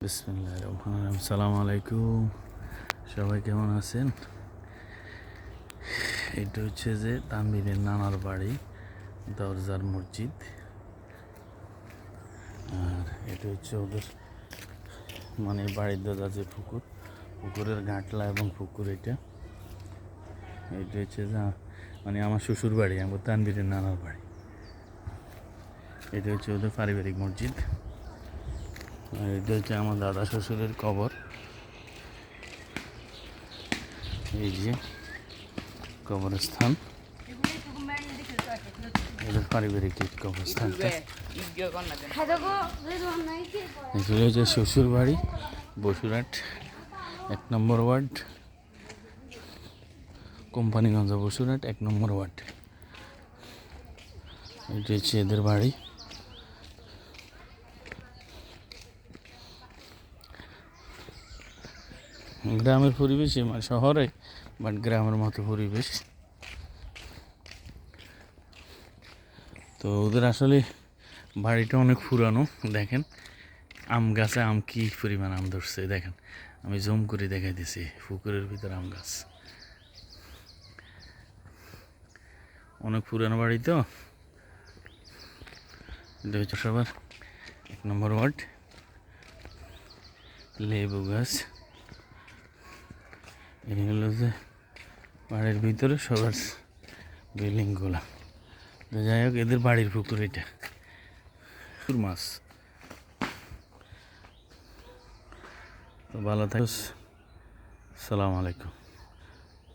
বিসমিল্লাহির রহমানির রহিম। আসসালামু আলাইকুম, সবাই কেমন আছেন? এটা হচ্ছে যে তানভীরের নানার বাড়ি, দরজার মসজিদ। আর এটা হচ্ছে ওদের মানে বাড়ির দাদা যে পুকুরের ঘাটলা এবং পুকুর। এটা হচ্ছে যে মানে আমার শ্বশুর বাড়ি, আমার তানভীরের নানার বাড়ি। এটা হচ্ছে ওদের পারিবারিক মসজিদ। আর এটা হচ্ছে আমার দাদা শ্বশুরের কবর। এই যে কবরস্থান, এদের পারিবারিক কবরস্থানটা। এগুলো হচ্ছে শ্বশুর বাড়ি, বসুরহাট 1 নম্বর ওয়ার্ড, কোম্পানিগঞ্জ বসুরহাট 1 নম্বর ওয়ার্ড। এটা হচ্ছে এদের বাড়ি। গ্রামের পরিবেশ, মানে শহরে বাট গ্রামের মতো পরিবেশ। তো ওদের আসলে বাড়িটা অনেক পুরানো। দেখেন আম গাছে আম কি পরিমাণ আম ধরছে, দেখেন আমি জুম করে দেখাই দিছি। পুকুরের ভিতরে আম গাছ, অনেক পুরানো বাড়ি। তো এটা হচ্ছে সবার 1 নম্বর ওয়ার্ড। লেবু গাছ, এই হলো যে বাড়ির ভিতরে সবার বিল্ডিংগুলা। তো যাই হোক, এদের বাড়ির পুকুর এটা। মাছ। তো ভালো থাকিস, আসসালামু আলাইকুম।